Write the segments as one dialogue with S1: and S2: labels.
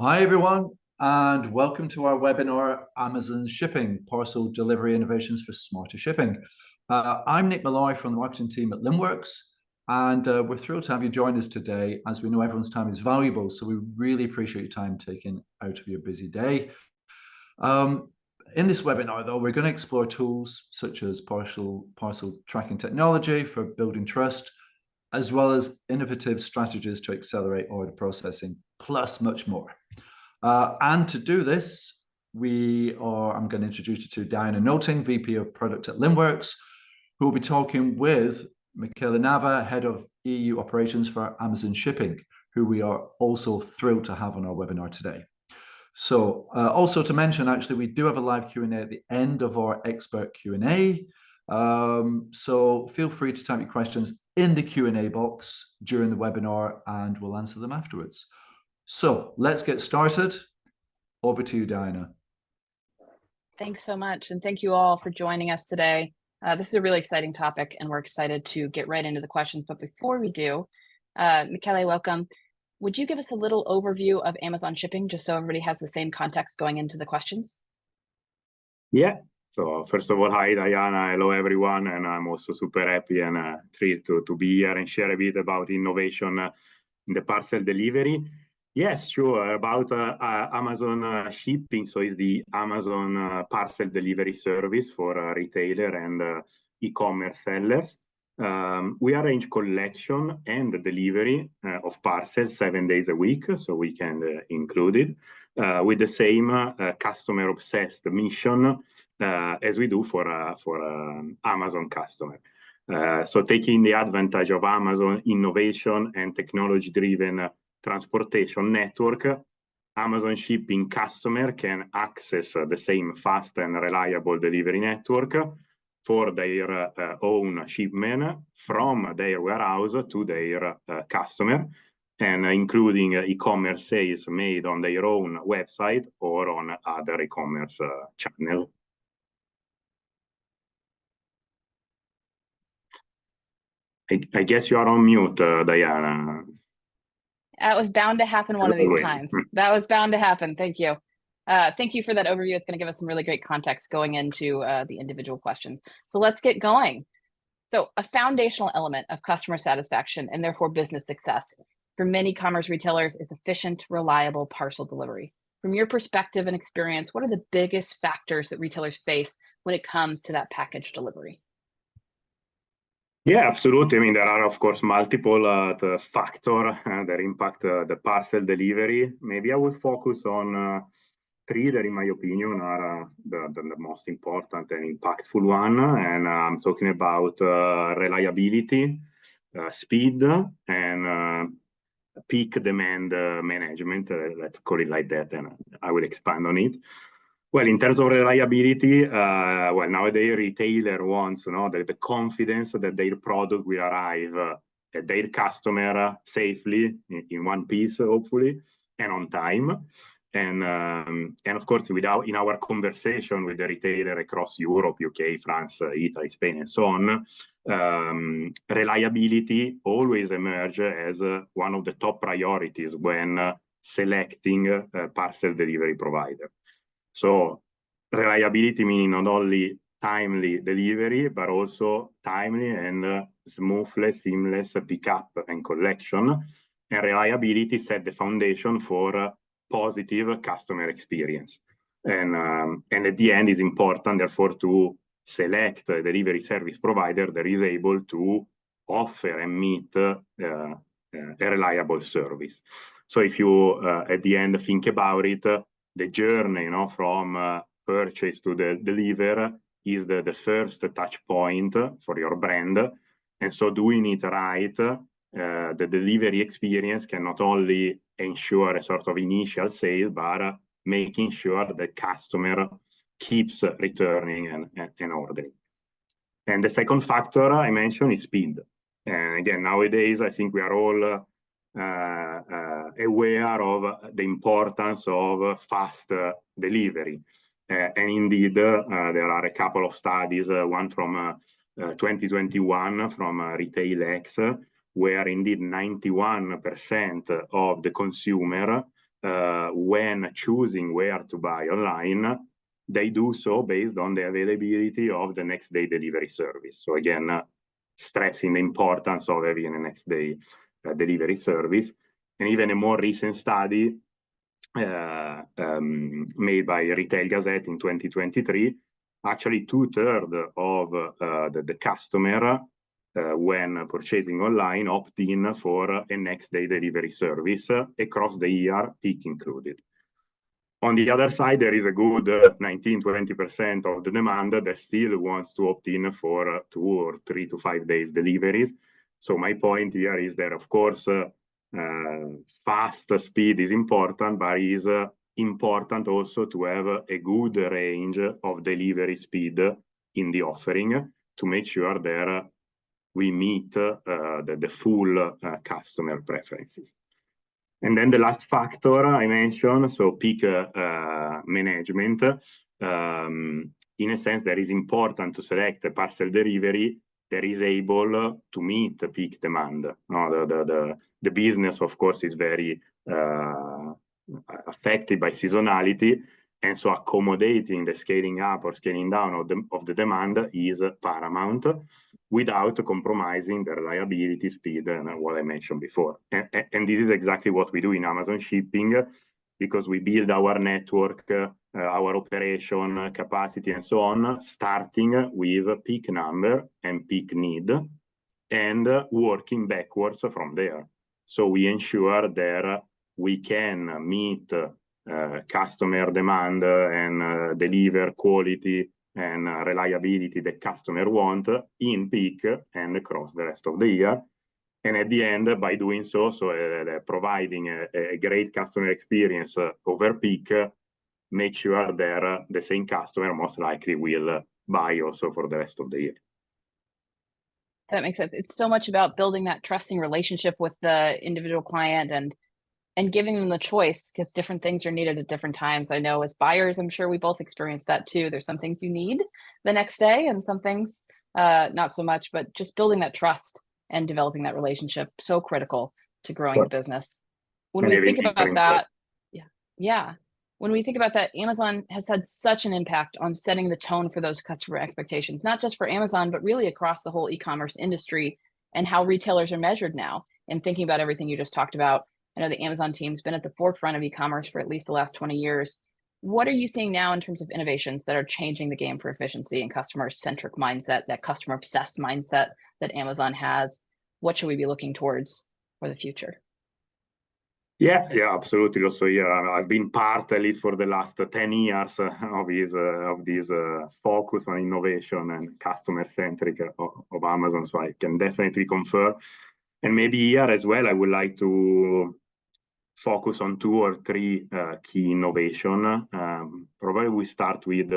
S1: Hi, everyone, and welcome to our webinar, Amazon Shipping, Parcel Delivery Innovations for Smarter Shipping. I'm Nick Malloy from the marketing team at Linnworks, and we're thrilled to have you join us today, as we know everyone's time is valuable, so we really appreciate your time taken out of your busy day. In this webinar, though, we're going to explore tools such as parcel tracking technology for building trust, as well as innovative strategies to accelerate order processing, plus much more. And to do this, I'm going to introduce you to Diana Noting, VP of Product at Linnworks, who will be talking with Michaela Nava, Head of EU Operations for Amazon Shipping, who we are also thrilled to have on our webinar today. So also to mention, actually, we do have a live Q&A at the end of our expert Q&A. So feel free to type your questions in the Q&A box during the webinar and we'll answer them afterwards. So let's get started. Over to you, Diana.
S2: Thanks so much. And thank you all for joining us today. This is a really exciting topic and we're excited to get right into the questions. But before we do, Michele, welcome. Would you give us a little overview of Amazon Shipping, just so everybody has the same context going into the questions?
S3: Yeah. So first of all, hi, Diana. Hello, everyone. And I'm also super happy and thrilled to be here and share a bit about innovation in the parcel delivery. Yes, sure. About Amazon Shipping. So it's the Amazon parcel delivery service for retailer and e-commerce sellers. We arrange collection and delivery of parcels 7 days a week, so weekend included, with the same customer-obsessed mission as we do for Amazon customer. So taking the advantage of Amazon innovation and technology-driven transportation network, Amazon Shipping customer can access the same fast and reliable delivery network for their own shipment from their warehouse to their customer, and including e-commerce sales made on their own website or on other e-commerce channel. I guess you are on mute, Diana.
S2: That was bound to happen one of these times. That was bound to happen. Thank you. Thank you for that overview. It's going to give us some really great context going into the individual questions. So let's get going. So a foundational element of customer satisfaction and therefore business success for many commerce retailers is efficient, reliable parcel delivery. From your perspective and experience, what are the biggest factors that retailers face when it comes to that package delivery?
S3: Yeah, absolutely. I mean, there are, of course, multiple factors that impact the parcel delivery. Maybe I will focus on three that, in my opinion, are the most important and impactful one. And I'm talking about reliability, speed, and peak demand management. Let's call it like that, and I will expand on it. Well, in terms of reliability, well, nowadays retailer wants the confidence that their product will arrive at their customer safely in one piece, hopefully, and on time. And of course, in our conversation with the retailer across Europe, UK, France, Italy, Spain, and so on, reliability always emerges as one of the top priorities when selecting a parcel delivery provider. So reliability meaning not only timely delivery, but also timely and seamless pickup and collection. And reliability set the foundation for positive customer experience. And at the end is important, therefore, to select a delivery service provider that is able to offer and meet a reliable service. So if you, at the end, think about it, the journey, from purchase to the deliver is the first touch point for your brand. And so doing it right, the delivery experience can not only ensure a sort of initial sale, but making sure the customer keeps returning and ordering. And the second factor I mentioned is speed. And again, nowadays, I think we are all aware of the importance of fast delivery. And indeed, there are a couple of studies, one from 2021 from RetailX, where indeed 91% of the consumer when choosing where to buy online, they do so based on the availability of the next day delivery service. So again, stressing the importance of having a next day delivery service. And even a more recent study made by Retail Gazette in 2023, actually 2/3 of the customer when purchasing online opt in for a next day delivery service across the year, peak included. On the other side, there is a good 19-20% of the demand that still wants to opt in for 2 or 3 to 5 days deliveries. So my point here is that, of course, fast speed is important, but it is important also to have a good range of delivery speed in the offering to make sure that we meet the full customer preferences. And then the last factor I mentioned, so peak management. In a sense, that is important to select a parcel delivery that is able to meet the peak demand. No, the business, of course, is very affected by seasonality, and so accommodating the scaling up or scaling down of the demand is paramount, without compromising the reliability, speed, and what I mentioned before. And this is exactly what we do in Amazon Shipping, because we build our network, our operation capacity, and so on, starting with peak number and peak need, and working backwards from there. So we ensure that we can meet customer demand and deliver quality and reliability the customer want in peak and across the rest of the year. And at the end, by doing so, providing a great customer experience over peak, make sure that the same customer most likely will buy also for the rest of the year.
S2: That makes sense. It's so much about building that trusting relationship with the individual client and giving them the choice, because different things are needed at different times. I know as buyers, I'm sure we both experience that too. There's some things you need the next day and some things not so much, but just building that trust and developing that relationship, so critical to growing the business. When we think about that, when we think about that, Amazon has had such an impact on setting the tone for those customer expectations, not just for Amazon, but really across the whole e-commerce industry and how retailers are measured now. And thinking about everything you just talked about, I know the Amazon team's been at the forefront of e-commerce for at least the last 20 years. What are you seeing now in terms of innovations that are changing the game for efficiency and customer-centric mindset, that customer-obsessed mindset that Amazon has? What should we be looking towards for the future?
S3: Yeah, absolutely. Also, I've been part, at least for the last 10 years, of this focus on innovation and customer-centric of Amazon. So I can definitely confirm. And maybe here as well, I would like to focus on 2 or 3 key innovation. Probably we start with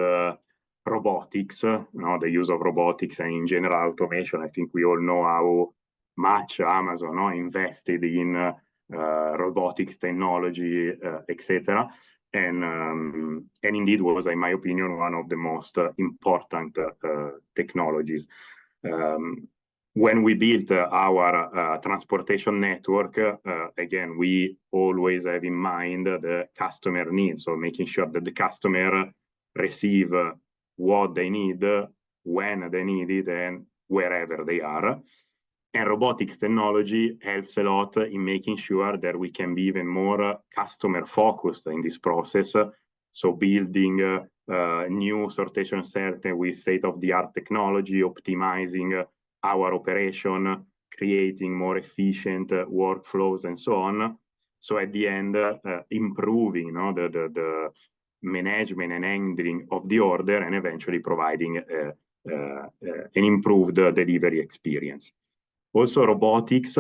S3: robotics, the use of robotics and in general automation. I think we all know how much Amazon invested in robotics technology, etc. And indeed was, in my opinion, one of the most important technologies. When we built our transportation network, again, we always have in mind the customer needs, so making sure that the customer receive what they need, when they need it, and wherever they are. And robotics technology helps a lot in making sure that we can be even more customer focused in this process. So building new sortation center with state-of-the-art technology, optimizing our operation, creating more efficient workflows, and so on. So at the end, improving the management and handling of the order, and eventually providing an improved delivery experience. Also, robotics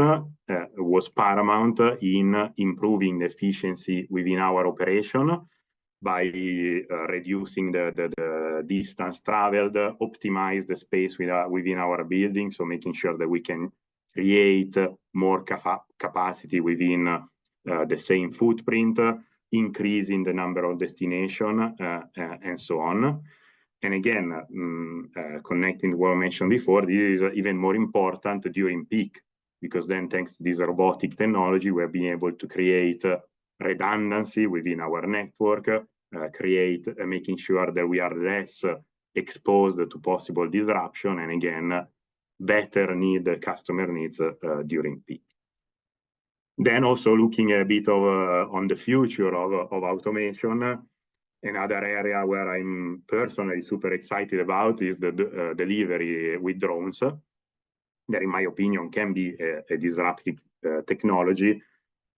S3: was paramount in improving the efficiency within our operation by reducing the distance traveled, optimize the space within our building, so making sure that we can create more capacity within the same footprint, increasing the number of destinations, and so on. And again, connecting to what I mentioned before, this is even more important during peak, because then thanks to this robotic technology, we're being able to create redundancy within our network, making sure that we are less exposed to possible disruption, and again, better meet the customer needs during peak. Then also looking a bit on the future of automation, another area where I'm personally super excited about is the delivery with drones. That, in my opinion, can be a disruptive technology,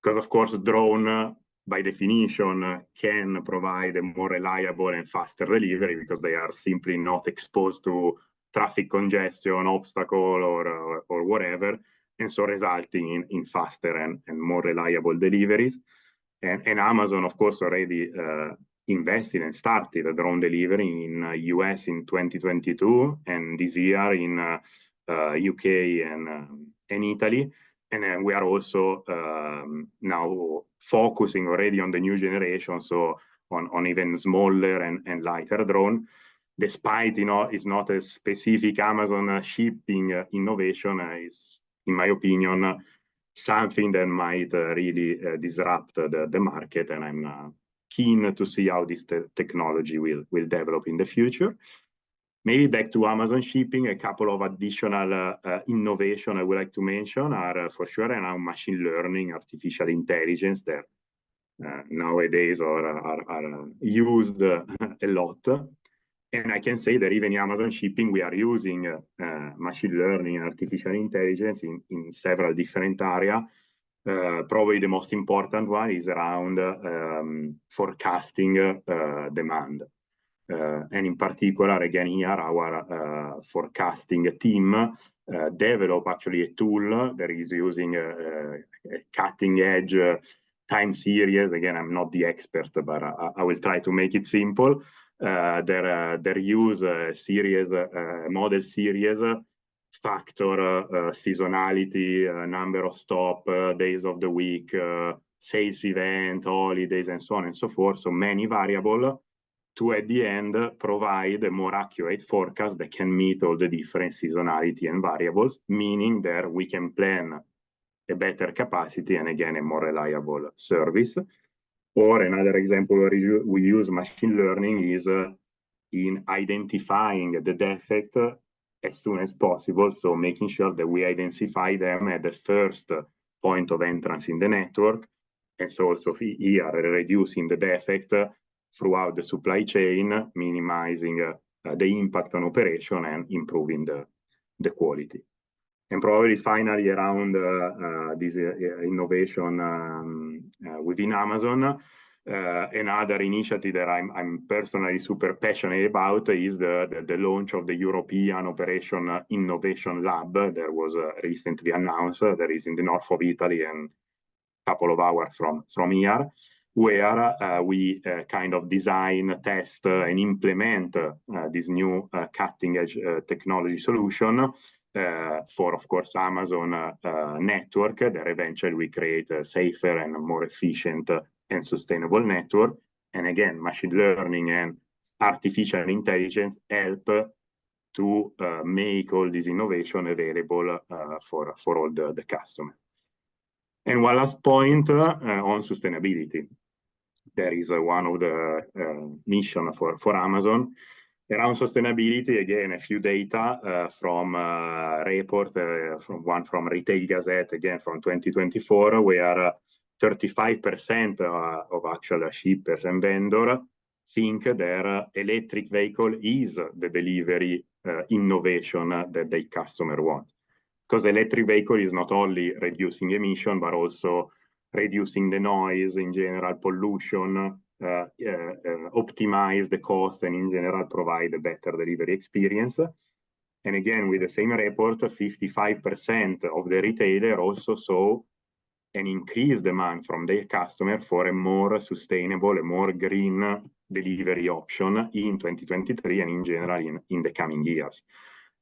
S3: because of course drone by definition can provide a more reliable and faster delivery because they are simply not exposed to traffic congestion, obstacle, or whatever, and so resulting in faster and more reliable deliveries. And Amazon, of course, already invested and started a drone delivery in US in 2022, and this year in UK and Italy. And then we are also now focusing already on the new generation, so on even smaller and lighter drone. Despite, it's not a specific Amazon shipping innovation, is, in my opinion, something that might really disrupt the market, and I'm keen to see how this technology will develop in the future. Maybe back to Amazon shipping, a couple of additional innovation I would like to mention are for sure around machine learning, artificial intelligence that nowadays are used a lot. And I can say that even in Amazon shipping, we are using machine learning and artificial intelligence in several different areas. Probably the most important one is around forecasting demand. And in particular, again, here, our forecasting team developed actually a tool that is using a cutting-edge time series. Again, I'm not the expert, but I will try to make it simple. They use a series, model series, factor seasonality, number of stop, days of the week, sales event, holidays, and so on and so forth. So many variables to, at the end, provide a more accurate forecast that can meet all the different seasonality and variables, meaning that we can plan a better capacity and, again, a more reliable service. Or another example where we use machine learning is in identifying the defect as soon as possible, so making sure that we identify them at the first point of entrance in the network, and so also here reducing the defect throughout the supply chain, minimizing the impact on operation and improving the quality. And probably finally around this innovation within Amazon, another initiative that I'm personally super passionate about is the launch of the European Operation Innovation Lab that was recently announced. That is in the north of Italy and a couple of hours from here, where we kind of design, test, and implement this new cutting-edge technology solution for, of course, Amazon network, that eventually we create a safer and more efficient and sustainable network. And again, machine learning and artificial intelligence help to make all this innovation available for all the customers. And one last point on sustainability. There is one of the mission for Amazon around sustainability. Again, a few data from a report, from Retail Gazette, again from 2024, where 35% of actual shippers and vendors think their electric vehicle is the delivery innovation that their customer wants. Because electric vehicle is not only reducing emission, but also reducing the noise, in general pollution, optimize the cost, and in general provide a better delivery experience. And again, with the same report, 55% of the retailer also saw an increased demand from their customer for a more sustainable, a more green delivery option in 2023 and in general in the coming years.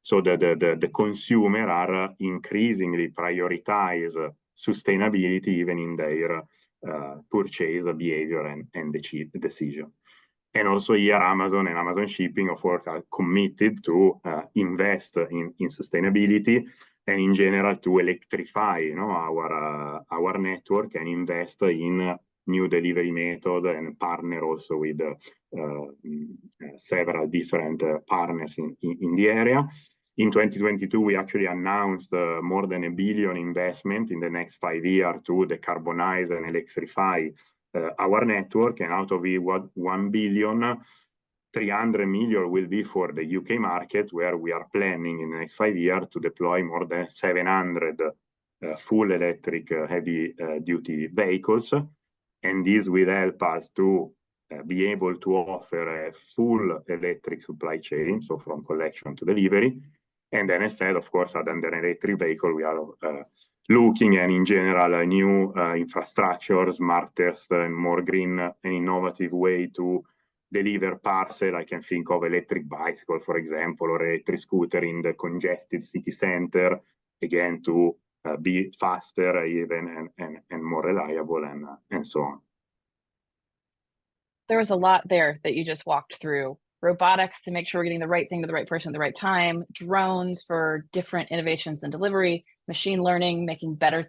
S3: So the consumer are increasingly prioritize sustainability even in their purchase behavior and decision. And also here, Amazon and Amazon Shipping, of course, are committed to invest in sustainability and in general to electrify our network and invest in new delivery method and partner also with several different partners in the area. In 2022, we actually announced more than $1 billion investment in the next 5 years to decarbonize and electrify our network, and out of it, $1 billion, 300 million will be for the UK market, where we are planning in the next 5 years to deploy more than 700 full electric heavy duty vehicles. And this will help us to be able to offer a full electric supply chain, so from collection to delivery. And then instead, of course, other than an electric vehicle, we are looking and in general a new infrastructure, smartest and more green and innovative way to deliver parcel. I can think of electric bicycle, for example, or electric scooter in the congested city center, again, to be faster even and more reliable and so on.
S2: There was a lot there that you just walked through. Robotics to make sure we're getting the right thing to the right person at the right time, drones for different innovations in delivery, machine learning, making better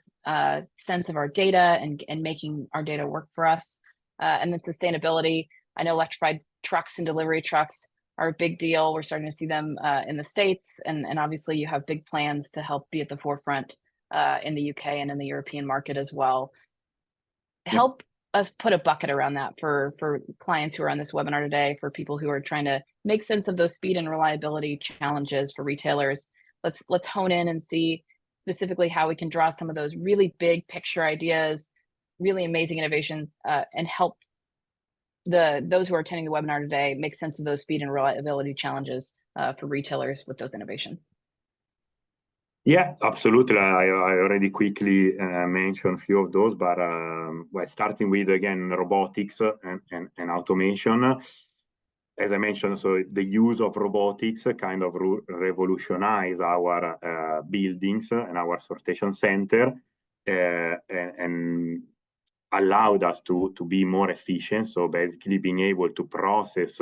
S2: sense of our data and making our data work for us. And then sustainability. I know electrified trucks and delivery trucks are a big deal. We're starting to see them in the States, and obviously you have big plans to help be at the forefront in the UK and in the European market as well. Help us put a bucket around that for clients who are on this webinar today, for people who are trying to make sense of those speed and reliability challenges for retailers. Let's hone in and see specifically how we can draw some of those really big picture ideas, really amazing innovations, and help those who are attending the webinar today make sense of those speed and reliability challenges for retailers with those innovations.
S3: Yeah, absolutely. I already quickly mentioned a few of those, but starting with, again, robotics and automation. As I mentioned, so the use of robotics kind of revolutionized our buildings and our sortation center and allowed us to be more efficient. So basically being able to process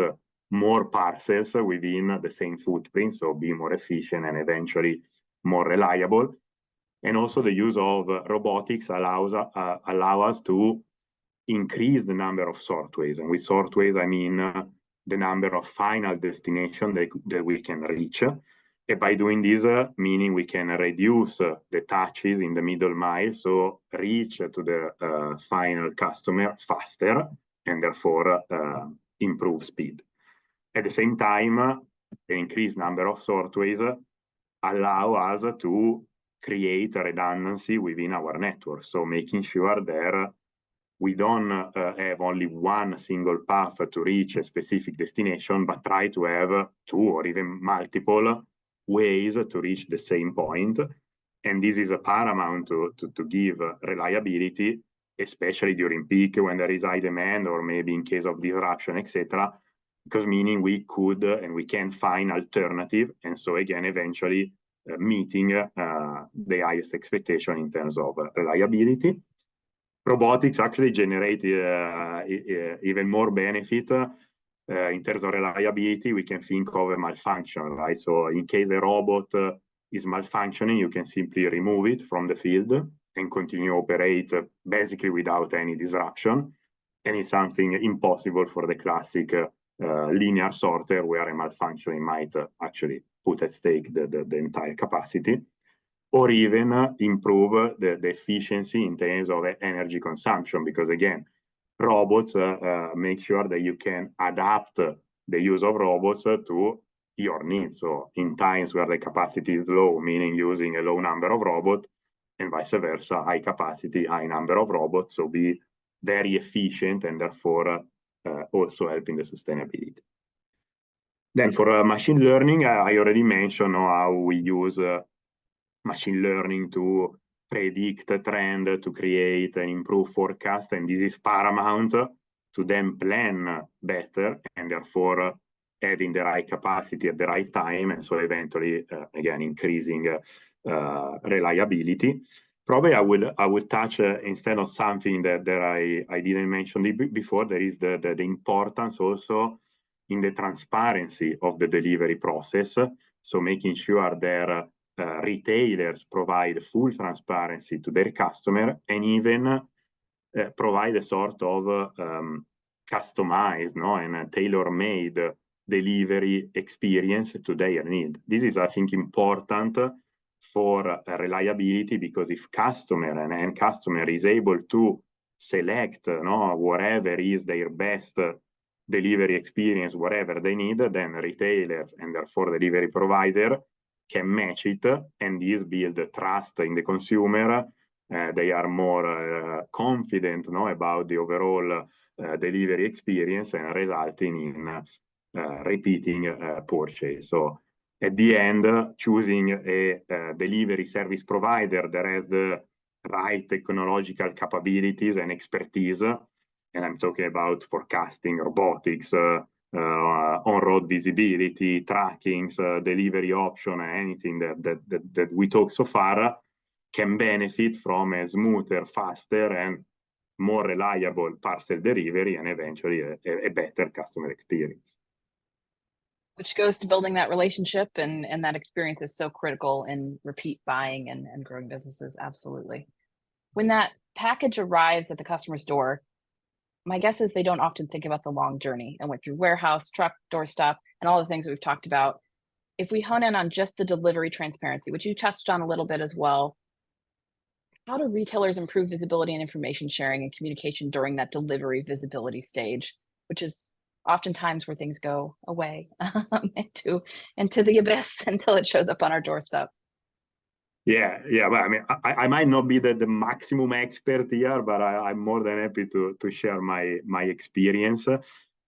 S3: more parcels within the same footprint, so be more efficient and eventually more reliable. And also the use of robotics allow us to increase the number of sortways. And with sortways, I mean the number of final destinations that we can reach. And by doing this, meaning we can reduce the touches in the middle mile, so reach to the final customer faster and therefore improve speed. At the same time, the increased number of sortways allow us to create a redundancy within our network. So making sure that we don't have only one single path to reach a specific destination, but try to have 2 or even multiple ways to reach the same point. And this is a paramount to give reliability, especially during peak when there is high demand or maybe in case of disruption, etc. Because meaning we could and we can find alternative, and so again eventually meeting the highest expectation in terms of reliability. Robotics actually generate even more benefit in terms of reliability. We can think of a malfunction, right? So in case a robot is malfunctioning, you can simply remove it from the field and continue operate basically without any disruption. And it's something impossible for the classic linear sorter, where a malfunctioning might actually put at stake the entire capacity, or even improve the efficiency in terms of energy consumption, because again, robots make sure that you can adapt the use of robots to your needs. So in times where the capacity is low, meaning using a low number of robots, and vice versa, high capacity, high number of robots, so be very efficient and therefore also helping the sustainability. Then for machine learning, I already mentioned how we use machine learning to predict a trend, to create and improve forecast, and this is paramount to then plan better and therefore having the right capacity at the right time, and so eventually again increasing reliability. Probably I would touch instead of something that I didn't mention before. There is the importance also in the transparency of the delivery process. So making sure that retailers provide full transparency to their customer, and even provide a sort of customized, and a tailor-made delivery experience to their need. This is, I think, important for reliability, because if end customer is able to select whatever is their best delivery experience, whatever they need, then retailer and therefore delivery provider can match it, and this build trust in the consumer. They are more confident about the overall delivery experience, and resulting in repeating purchase. So at the end, choosing a delivery service provider that has the right technological capabilities and expertise, and I'm talking about forecasting, robotics, on-road visibility, trackings, delivery option, anything that we talked so far, can benefit from a smoother, faster, and more reliable parcel delivery, and eventually a better customer experience.
S2: Which goes to building that relationship, and that experience is so critical in repeat buying and growing businesses. Absolutely. When that package arrives at the customer's door, my guess is they don't often think about the long journey and went through warehouse, truck, doorstep, and all the things that we've talked about. If we hone in on just the delivery transparency, which you touched on a little bit as well, how do retailers improve visibility and information sharing and communication during that delivery visibility stage, which is oftentimes where things go away into the abyss until it shows up on our doorstep?
S3: Yeah. But I mean, I might not be the maximum expert here, but I'm more than happy to share my experience.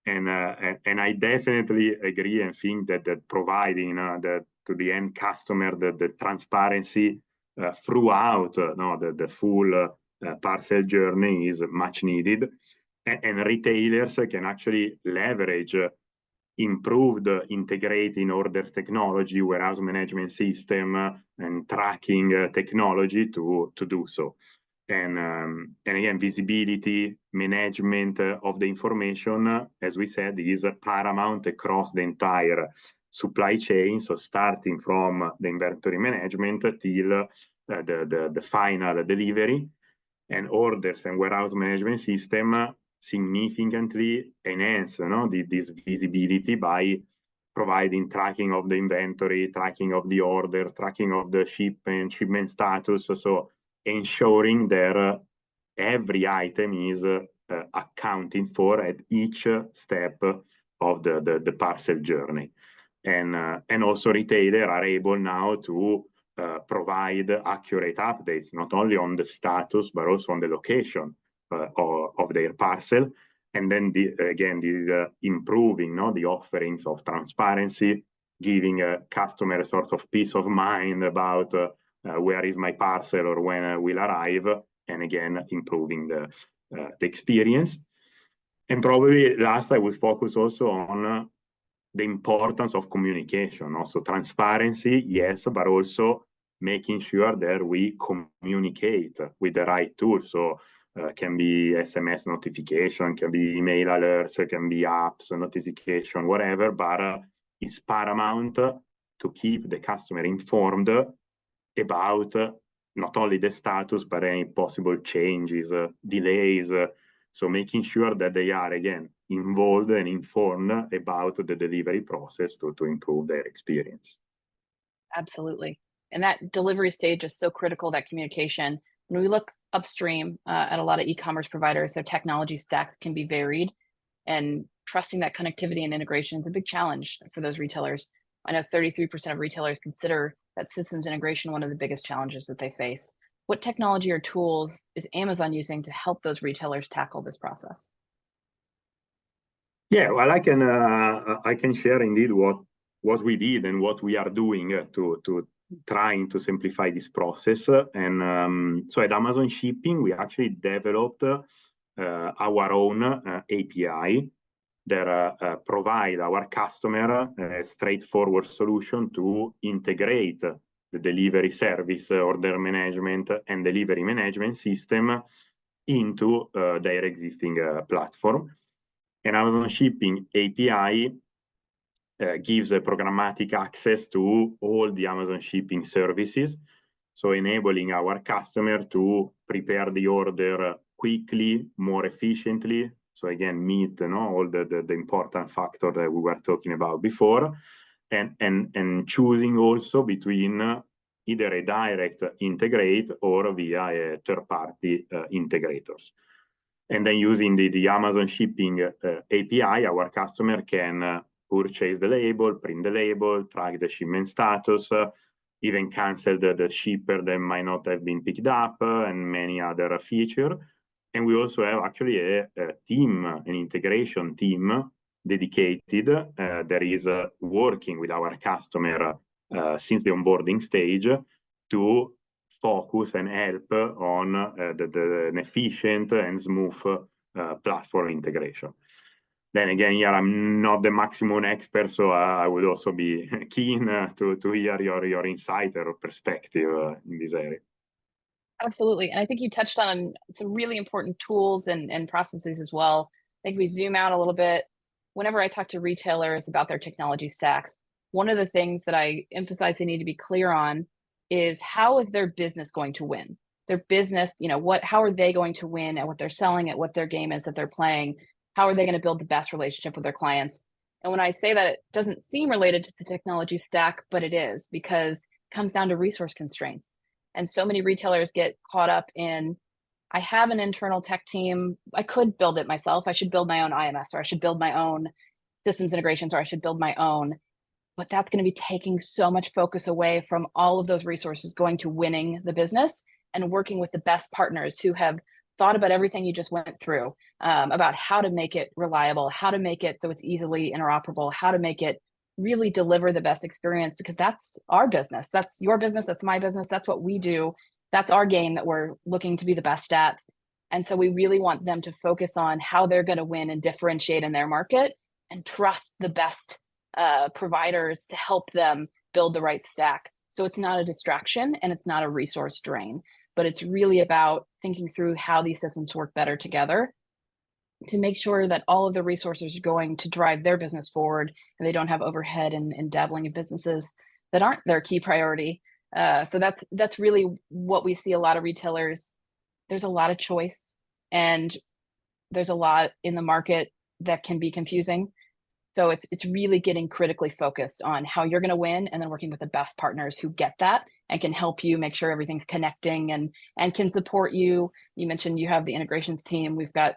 S3: And I definitely agree and think that providing to the end customer the transparency throughout the full parcel journey is much needed. And retailers can actually leverage improved integrating order technology, warehouse management system, and tracking technology to do so. And again, visibility, management of the information, as we said, is paramount across the entire supply chain. So starting from the inventory management till the final delivery, and orders and warehouse management system significantly enhance this visibility by providing tracking of the inventory, tracking of the order, tracking of the shipment status, so ensuring that every item is accounting for at each step of the parcel journey. And also retailers are able now to provide accurate updates, not only on the status, but also on the location of their parcel. And then again, this is improving the offerings of transparency, giving a customer a sort of peace of mind about where is my parcel or when it will arrive, and again, improving the experience. And probably last, I will focus also on the importance of communication. Also transparency, yes, but also making sure that we communicate with the right tool. So can be SMS notification, can be email alerts, can be apps notification, whatever, but it's paramount to keep the customer informed about not only the status, but any possible changes, delays. So making sure that they are, again, involved and informed about the delivery process to improve their experience.
S2: Absolutely. And that delivery stage is so critical, that communication. When we look upstream at a lot of e-commerce providers, their technology stacks can be varied, and trusting that connectivity and integration is a big challenge for those retailers. I know 33% of retailers consider that systems integration one of the biggest challenges that they face. What technology or tools is Amazon using to help those retailers tackle this process?
S3: Yeah, well, I can share indeed what we did and what we are doing to trying to simplify this process. And so at Amazon Shipping, we actually developed our own API that provide our customer a straightforward solution to integrate the delivery service, order management, and delivery management system into their existing platform. And Amazon Shipping API gives a programmatic access to all the Amazon Shipping services, so enabling our customer to prepare the order quickly, more efficiently. So again, meet all the important factors that we were talking about before, and choosing also between either a direct integrate or via a third-party integrators. And then using the Amazon Shipping API, our customer can purchase the label, print the label, track the shipment status, even cancel the shipper that might not have been picked up, and many other features. And we also have actually a team, an integration team dedicated that is working with our customer since the onboarding stage to focus and help on an efficient and smooth platform integration. Then again, here I'm not the maximum expert, so I would also be keen to hear your insight or perspective in this area.
S2: Absolutely. And I think you touched on some really important tools and processes as well. I think we zoom out a little bit. Whenever I talk to retailers about their technology stacks, one of the things that I emphasize they need to be clear on is how is their business going to win? Their business, how are they going to win at what they're selling, at what their game is that they're playing? How are they going to build the best relationship with their clients? And when I say that, it doesn't seem related to the technology stack, but it is, because it comes down to resource constraints. And so many retailers get caught up in, I have an internal tech team. I could build it myself. I should build my own IMS, or I should build my own systems integrations, or I should build my own. But that's going to be taking so much focus away from all of those resources going to winning the business and working with the best partners who have thought about everything you just went through, about how to make it reliable, how to make it so it's easily interoperable, how to make it really deliver the best experience, because that's our business. That's your business. That's my business. That's what we do. That's our game that we're looking to be the best at. And so we really want them to focus on how they're going to win and differentiate in their market, and trust the best providers to help them build the right stack. So it's not a distraction and it's not a resource drain, but it's really about thinking through how these systems work better together to make sure that all of the resources are going to drive their business forward, and they don't have overhead and dabbling in businesses that aren't their key priority. So that's really what we see a lot of retailers. There's a lot of choice, and there's a lot in the market that can be confusing. So it's really getting critically focused on how you're going to win, and then working with the best partners who get that and can help you make sure everything's connecting and can support you. You mentioned you have the integrations team. We've got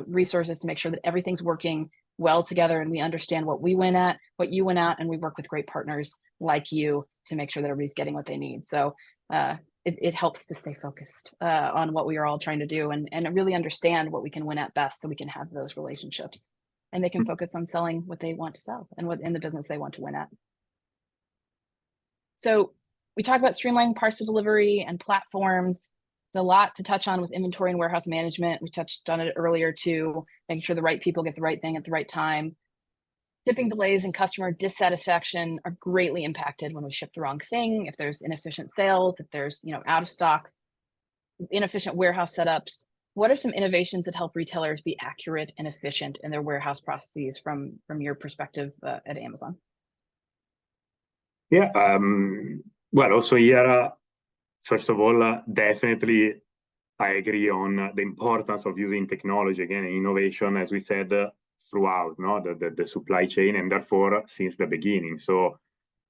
S2: resources to make sure that everything's working well together, and we understand what we win at, what you win at, and we work with great partners like you to make sure that everybody's getting what they need. So it helps to stay focused on what we are all trying to do, and really understand what we can win at best, so we can have those relationships. And they can focus on selling what they want to sell and what in the business they want to win at. So we talk about streamlining parcel delivery and platforms. There's a lot to touch on with inventory and warehouse management. We touched on it earlier too, making sure the right people get the right thing at the right time. Shipping delays and customer dissatisfaction are greatly impacted when we ship the wrong thing, if there's inefficient sales, if there's out of stock, inefficient warehouse setups. What are some innovations that help retailers be accurate and efficient in their warehouse processes from your perspective at Amazon?
S3: Yeah, well, also here, first of all, definitely I agree on the importance of using technology, again, innovation, as we said, throughout the supply chain, and therefore since the beginning. So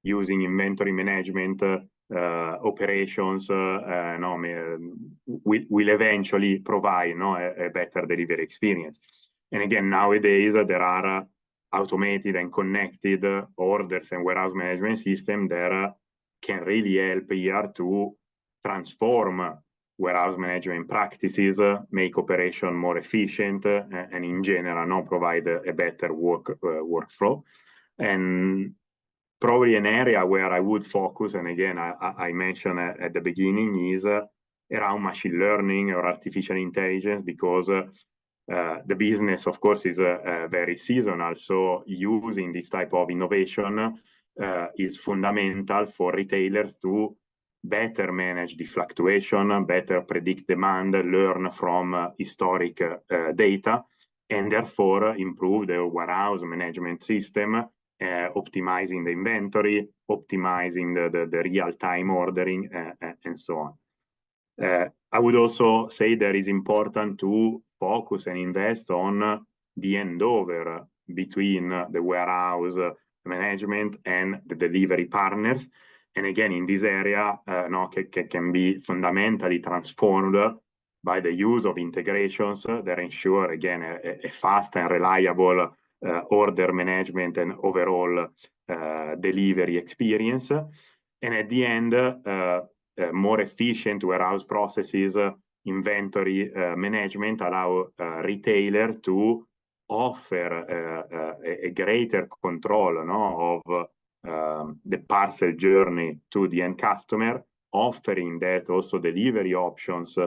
S3: using inventory management, operations will eventually provide a better delivery experience. And again, nowadays there are automated and connected orders and warehouse management systems that can really help here to transform warehouse management practices, make operation more efficient, and in general provide a better workflow. And probably an area where I would focus, and again, I mentioned at the beginning, is around machine learning or artificial intelligence, because the business, of course, is very seasonal. So using this type of innovation is fundamental for retailers to better manage the fluctuation, better predict demand, learn from historic data, and therefore improve the warehouse management system, optimizing the inventory, optimizing the real-time ordering, and so on. I would also say that it's important to focus and invest on the handover between the warehouse management and the delivery partners. And again, in this area, can be fundamentally transformed by the use of integrations that ensure, again, a fast and reliable order management and overall delivery experience. And at the end, more efficient warehouse processes, inventory management allow retailer to offer a greater control of the parcel journey to the end customer, offering that also delivery options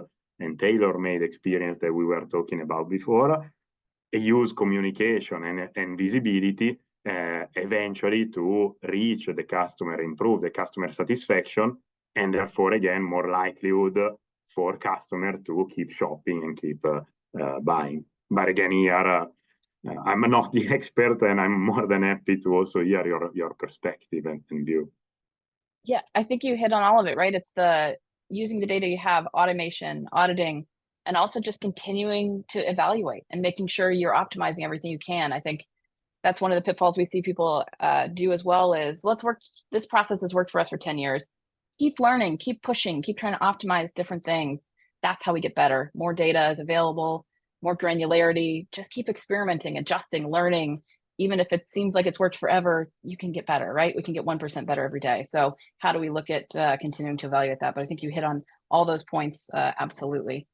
S3: and tailor-made experience that we were talking about before, use communication and visibility eventually to reach the customer, improve the customer satisfaction, and therefore, again, more likelihood for customer to keep shopping and keep buying. But again, here, I'm not the expert, and I'm more than happy to also hear your perspective and view.
S2: Yeah, I think you hit on all of it, right? It's the using the data you have, automation, auditing, and also just continuing to evaluate and making sure you're optimizing everything you can. I think that's one of the pitfalls we see people do as well is, let's work, this process has worked for us for 10 years. Keep learning, keep pushing, keep trying to optimize different things. That's how we get better. More data is available, more granularity, just keep experimenting, adjusting, learning. Even if it seems like it's worked forever, you can get better, right? We can get 1% better every day. So how do we look at continuing to evaluate that? But I think you hit on all those points, absolutely.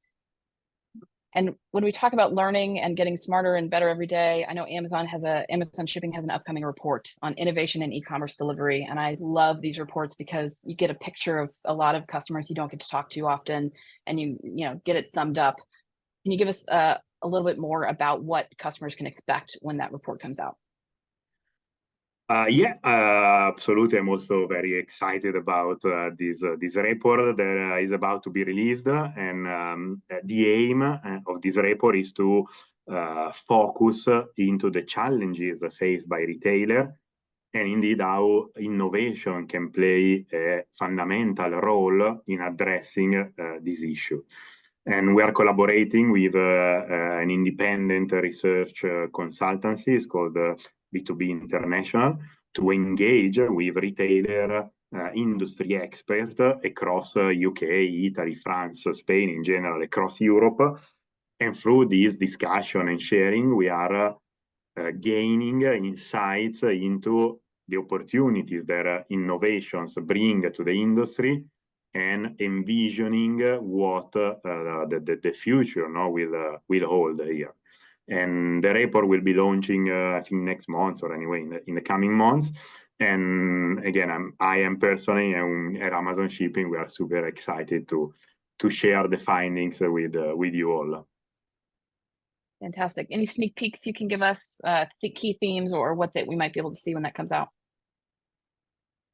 S2: And when we talk about learning and getting smarter and better every day, I know Amazon Shipping has an upcoming report on innovation in e-commerce delivery. And I love these reports because you get a picture of a lot of customers you don't get to talk to often, and you get it summed up. Can you give us a little bit more about what customers can expect when that report comes out?
S3: Yeah, absolutely. I'm also very excited about this report that is about to be released. And the aim of this report is to focus into the challenges faced by retailer, and indeed how innovation can play a fundamental role in addressing this issue. And we are collaborating with an independent research consultancy. It's called B2B International, to engage with retailer industry experts across UK, Italy, France, Spain, in general, across Europe. And through this discussion and sharing, we are gaining insights into the opportunities that innovations bring to the industry, and envisioning what the future will hold here. And the report will be launching, I think, next month, or anyway, in the coming months. And again, I am personally, at Amazon Shipping, we are super excited to share the findings with you all.
S2: Fantastic. Any sneak peeks you can give us, the key themes, or what that we might be able to see when that comes out?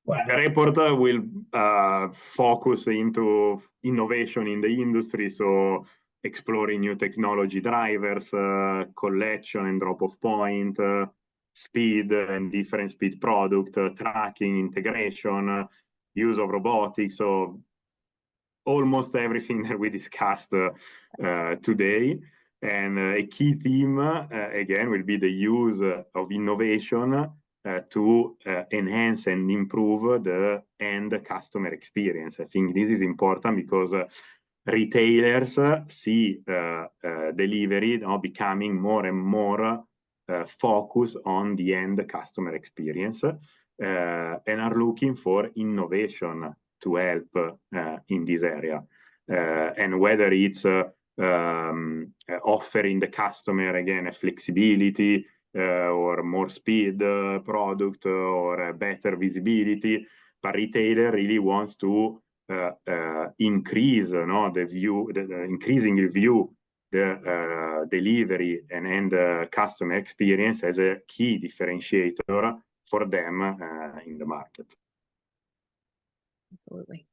S3: Well, the report will focus into innovation in the industry, so exploring new technology drivers, collection and drop-off point, speed and different speed product, tracking, integration, use of robotics. So almost everything that we discussed today. And a key theme, again, will be the use of innovation to enhance and improve the end customer experience. I think this is important because retailers see delivery becoming more and more focused on the end customer experience, and are looking for innovation to help in this area. And whether it's offering the customer, again, a flexibility, or more speed product, or better visibility, but retailer really wants to increase increasingly view the delivery and end customer experience as a key differentiator for them in the market.
S2: Absolutely.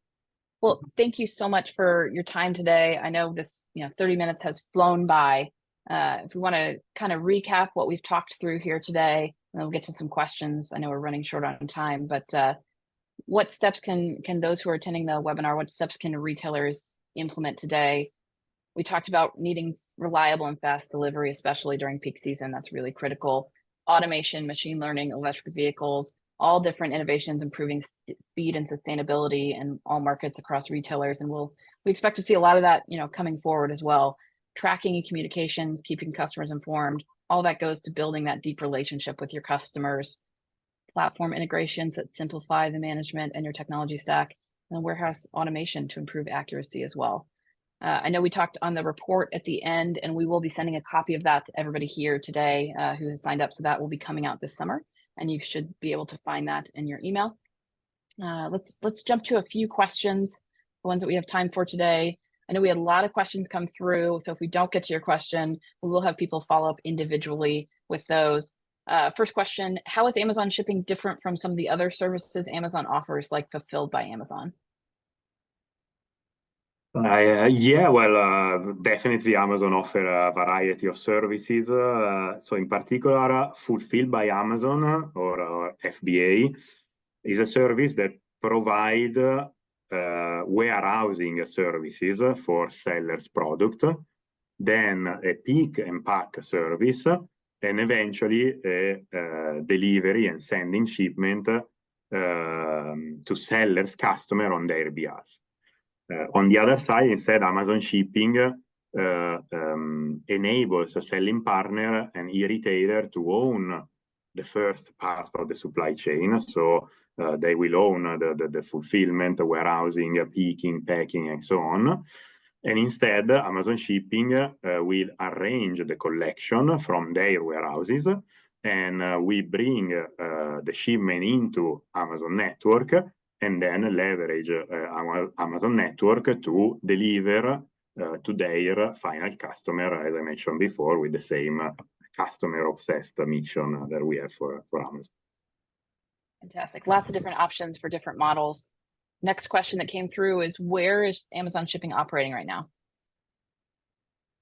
S2: Well, thank you so much for your time today. I know this 30 minutes has flown by. If we want to kind of recap what we've talked through here today, and then we'll get to some questions. I know we're running short on time, but what steps can those who are attending the webinar, what steps can retailers implement today. We talked about needing reliable and fast delivery, especially during peak season. That's really critical. Automation, machine learning, electric vehicles, all different innovations improving speed and sustainability in all markets across retailers. And we expect to see a lot of that, coming forward as well. Tracking and communications, keeping customers informed, all that goes to building that deep relationship with your customers. Platform integrations that simplify the management and your technology stack, and warehouse automation to improve accuracy as well. I know we talked on the report at the end, and we will be sending a copy of that to everybody here today who has signed up. So that will be coming out this summer, and you should be able to find that in your email. Let's jump to a few questions, the ones that we have time for today. I know we had a lot of questions come through, so if we don't get to your question, we will have people follow up individually with those. First question, how is Amazon shipping different from some of the other services Amazon offers, like Fulfilled by Amazon?
S3: Definitely Amazon offer a variety of services. So in particular, Fulfilled by Amazon or FBA is a service that provide warehousing services for sellers' product, then a pick and pack service, and eventually a delivery and sending shipment to sellers' customer on their behalf. On the other side, instead, Amazon Shipping enables a selling partner and e-retailer to own the first part of the supply chain. So they will own the fulfillment, the warehousing, picking, packing, and so on. And instead, Amazon Shipping will arrange the collection from their warehouses, and we bring the shipment into Amazon network, and then leverage our Amazon network to deliver to their final customer, as I mentioned before, with the same customer-obsessed mission that we have for Amazon.
S2: Fantastic. Lots of different options for different models. Next question that came through is, where is Amazon Shipping operating right now?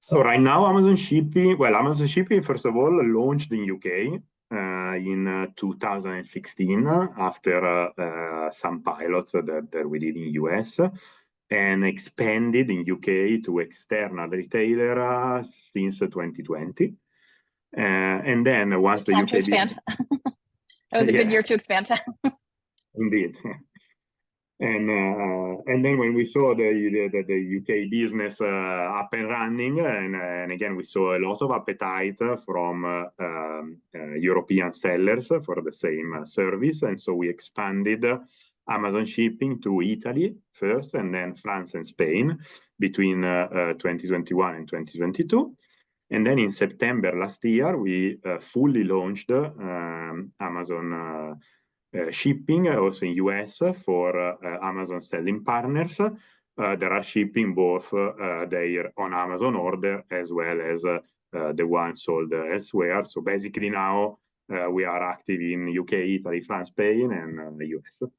S3: So right now, Amazon Shipping, first of all, launched in UK in 2016 after some pilots that we did in US, and expanded in UK to external retailer since 2020. And then once the UK
S2: expand. That was a good year to expand.
S3: Indeed. And then when we saw the UK business up and running, and again, we saw a lot of appetite from European sellers for the same service. And so we expanded Amazon Shipping to Italy first, and then France and Spain between 2021 and 2022. And then in September last year, we fully launched Amazon Shipping also in US for Amazon selling partners that are shipping both their on Amazon order as well as the ones sold elsewhere. So basically now we are active in UK, Italy, France, Spain, and the US.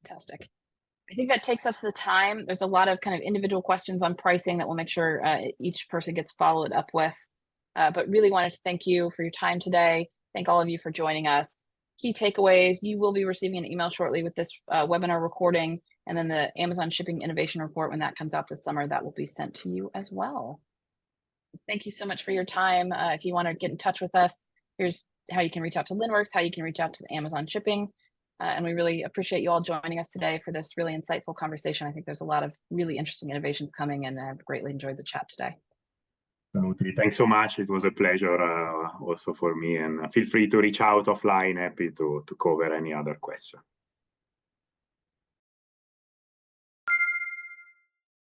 S2: Fantastic. I think that takes us to the time. There's a lot of kind of individual questions on pricing that we'll make sure each person gets followed up with. But really wanted to thank you for your time today. Thank all of you for joining us. Key takeaways, you will be receiving an email shortly with this webinar recording, and then the Amazon Shipping Innovation Report, when that comes out this summer, that will be sent to you as well. Thank you so much for your time. If you want to get in touch with us, here's how you can reach out to Linnworks, how you can reach out to Amazon Shipping. And we really appreciate you all joining us today for this really insightful conversation. I think there's a lot of really interesting innovations coming, and I've greatly enjoyed the chat today.
S3: Absolutely. Thanks so much. It was a pleasure also for me, and feel free to reach out offline. Happy to cover any other question.